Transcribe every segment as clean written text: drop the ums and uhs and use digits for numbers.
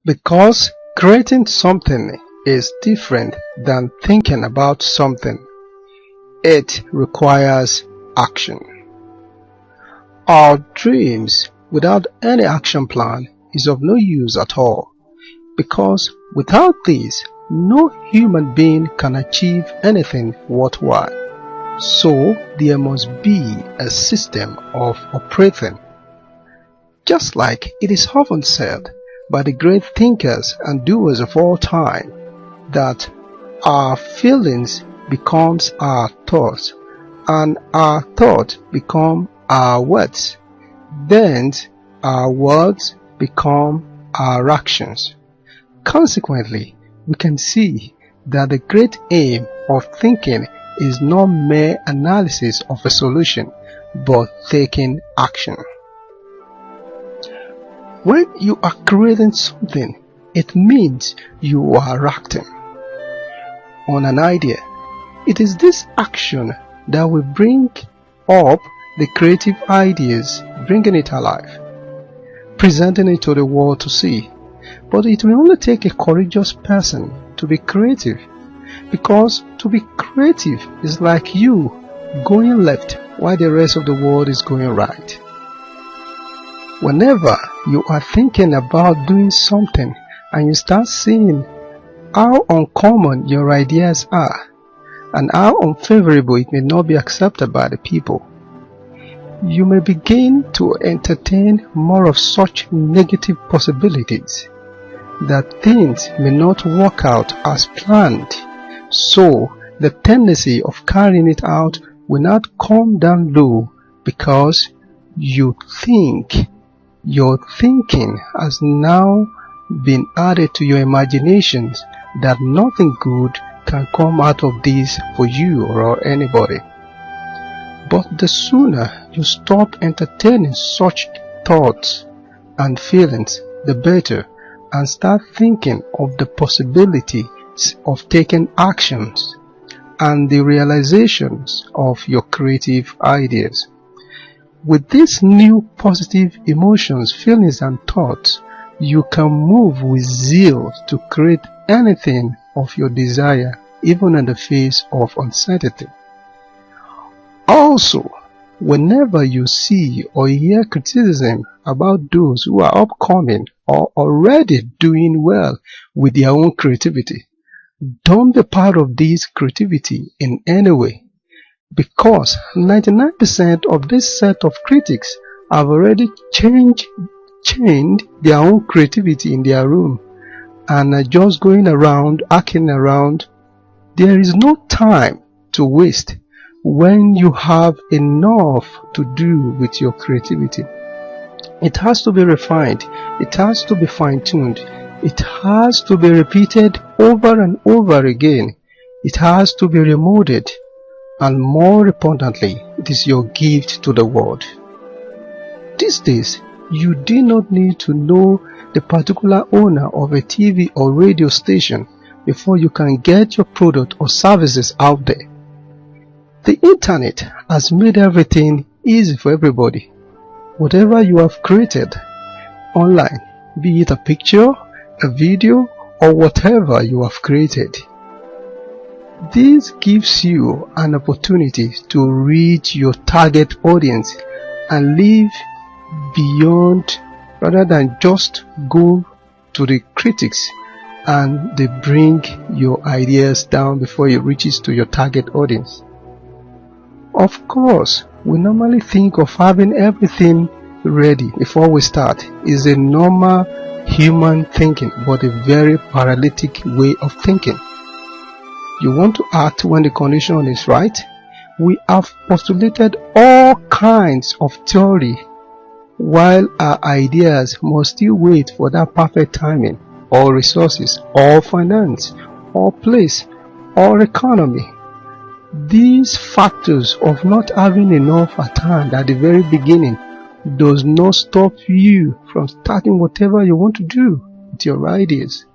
Because creating something is different than thinking about something. It requires action. Our dreams without any action plan is of no use at all, because without this, no human being can achieve anything worthwhile. So there must be a system of operating. Just like it is often said by the great thinkers and doers of all time, that our feelings becomes our thoughts, and our thoughts become our words. Then our words become our actions. Consequently, we can see that the great aim of thinking is not mere analysis of a solution, but taking action. When you are creating something, it means you are acting on an idea. It is this action that will bring up the creative ideas, bringing it alive, presenting it to the world to see. But it will only take a courageous person to be creative, because to be creative is like you going left while the rest of the world is going right. Whenever you are thinking about doing something and you start seeing how uncommon your ideas are and how unfavorable it may not be accepted by the people, you may begin to entertain more of such negative possibilities, that things may not work out as planned. So the tendency of carrying it out will not come down low, because you think your thinking has now been added to your imaginations that nothing good can come out of this for you or anybody. But the sooner you stop entertaining such thoughts and feelings, the better, and start thinking of the possibilities of taking actions and the realizations of your creative ideas. With these new positive emotions, feelings and thoughts, you can move with zeal to create anything of your desire, even in the face of uncertainty. Also, whenever you see or hear criticism about those who are upcoming or already doing well with their own creativity, don't be part of this creativity in any way, because 99% of this set of critics have already changed their own creativity in their room and are just going around, acting around. There is no time to waste when you have enough to do with your creativity. It has to be refined, it has to be fine-tuned, it has to be repeated over and over again, it has to be remolded, and more importantly, it is your gift to the world. These days, you do not need to know the particular owner of a TV or radio station before you can get your product or services out there. The internet has made everything easy for everybody. Whatever you have created online, be it a picture, a video, or whatever you have created, this gives you an opportunity to reach your target audience and live beyond, rather than just go to the critics and they bring your ideas down before it reaches to your target audience. Of course, we normally think of having everything ready before we start. It's a normal human thinking, but a very paralytic way of thinking. You want to act when the condition is right. We have postulated all kinds of theory, while our ideas must still wait for that perfect timing, or resources, or finance, or place, or economy. These factors of not having enough at hand at the very beginning does not stop you from starting whatever you want to do with your ideas.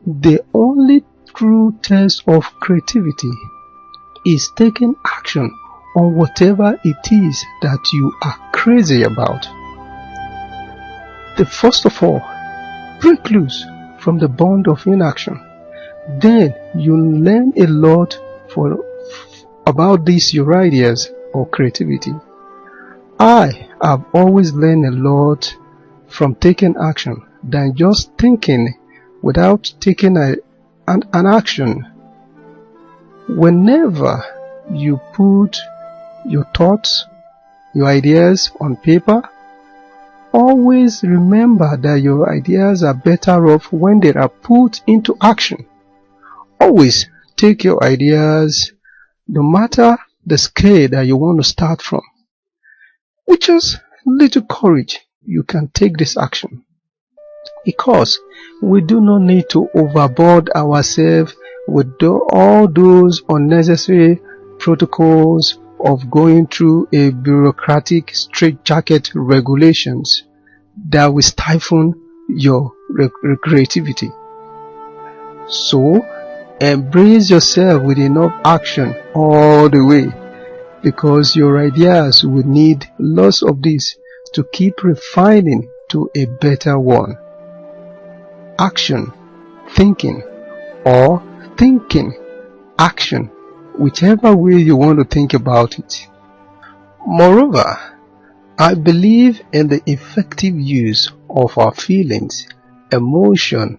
The only true test of creativity is taking action on whatever it is that you are crazy about. First of all, break loose from the bond of inaction. Then you learn a lot about these your ideas or creativity. I have always learned a lot from taking action than just thinking without taking an action. Whenever you put your thoughts, your ideas on paper, always remember that your ideas are better off when they are put into action. Always take your ideas, no matter the scale that you want to start from. With just little courage, you can take this action. Because we do not need to overboard ourselves with all those unnecessary protocols of going through a bureaucratic straitjacket regulations that will stifle your creativity. So, embrace yourself with enough action all the way, because your ideas will need lots of this to keep refining to a better one. Action, thinking, or thinking, action, whichever way you want to think about it. Moreover, I believe in the effective use of our feelings, emotion,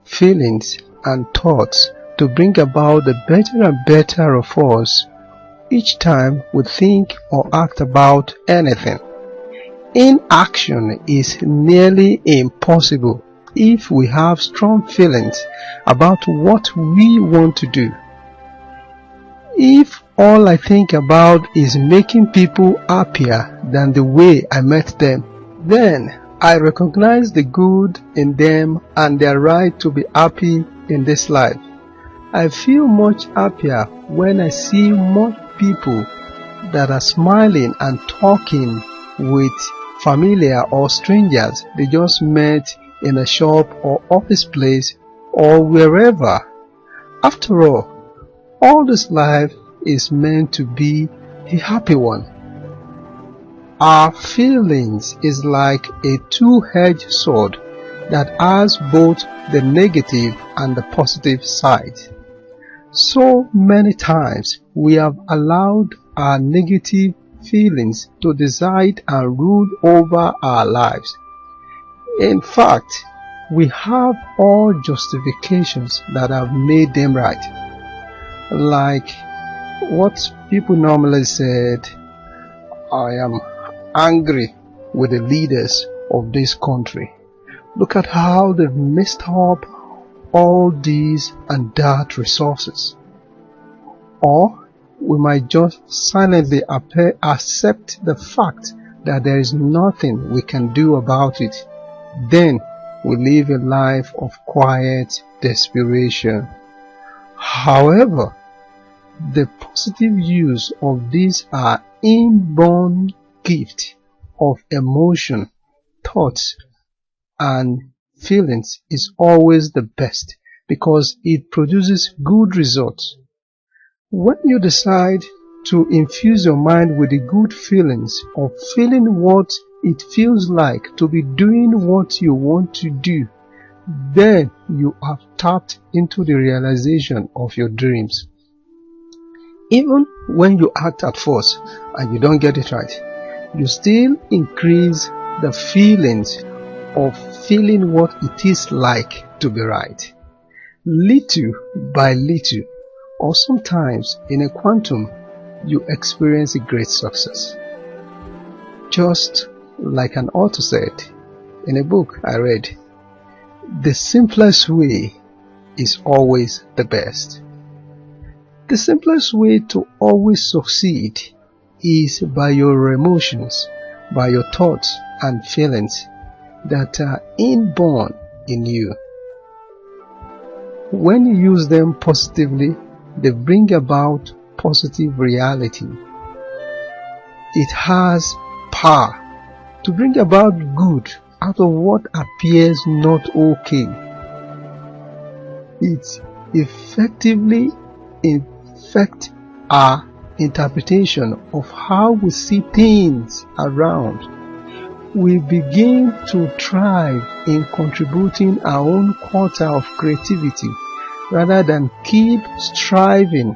feelings, and thoughts to bring about the better and better of us each time we think or act about anything. Inaction is nearly impossible if we have strong feelings about what we want to do. If all I think about is making people happier than the way I met them, then I recognize the good in them and their right to be happy in this life. I feel much happier when I see more people that are smiling and talking with familiar or strangers they just met in a shop or office place or wherever. After all this life is meant to be a happy one. Our feelings is like a two-edged sword that has both the negative and the positive side. So many times we have allowed our negative feelings to decide and rule over our lives. In fact, we have all justifications that have made them right. Like what people normally said, I am angry with the leaders of this country. Look at how they've messed up all these and that resources. Or we might just silently accept the fact that there is nothing we can do about it. Then we live a life of quiet desperation. However, the positive use of these are inborn gift of emotion, thoughts, and feelings is always the best because it produces good results. When you decide to infuse your mind with the good feelings of feeling what it feels like to be doing what you want to do, then you have tapped into the realization of your dreams. Even when you act at first and you don't get it right, you still increase the feelings of feeling what it is like to be right. Little by little, or sometimes in a quantum, you experience a great success. Just like an author said in a book I read, the simplest way is always the best. The simplest way to always succeed is by your emotions, by your thoughts and feelings that are inborn in you. When you use them positively, they bring about positive reality. It has power to bring about good out of what appears not okay. It effectively affects our interpretation of how we see things around. we begin to thrive in contributing our own quota of creativity rather than keep striving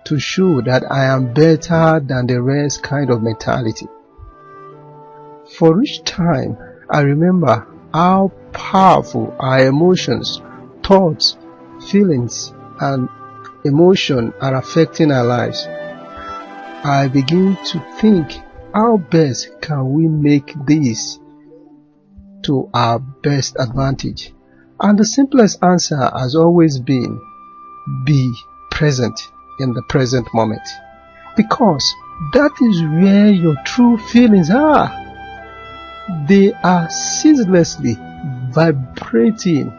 to show that I am better than the rest kind of mentality. For each time, I remember how powerful our emotions, thoughts, feelings, and emotion are affecting our lives. I begin to think, how best can we make this to our best advantage? And the simplest answer has always been, be present in the present moment. Because that is where your true feelings are. They are ceaselessly vibrating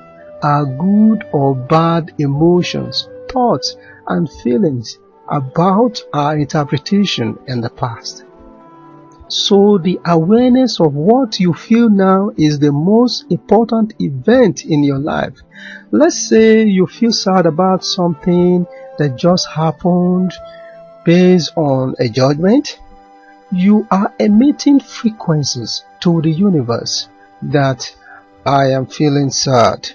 our good or bad emotions, thoughts, and feelings about our interpretation in the past. So the awareness of what you feel now is the most important event in your life. Let's say you feel sad about something that just happened based on a judgment. You are emitting frequencies to the universe that I am feeling sad.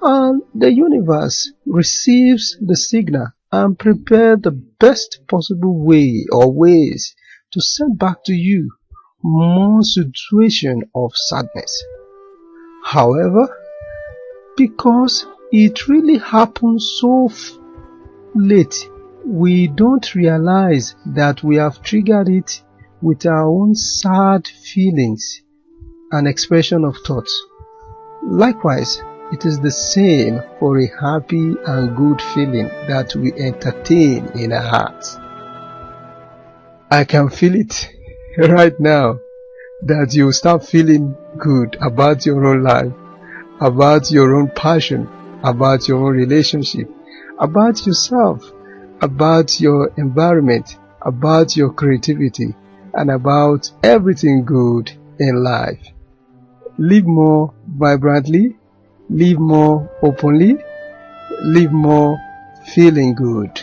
And the universe receives the signal and prepares the best possible way or ways to send back to you more situation of sadness. However, because it really happens so late, we don't realize that we have triggered it with our own sad feelings and expression of thoughts. Likewise, it is the same for a happy and good feeling that we entertain in our hearts. I can feel it right now that you start feeling good about your own life, about your own passion, about your own relationship, about yourself, about your environment, about your creativity, and about everything good in life. Live more vibrantly, live more openly, live more feeling good.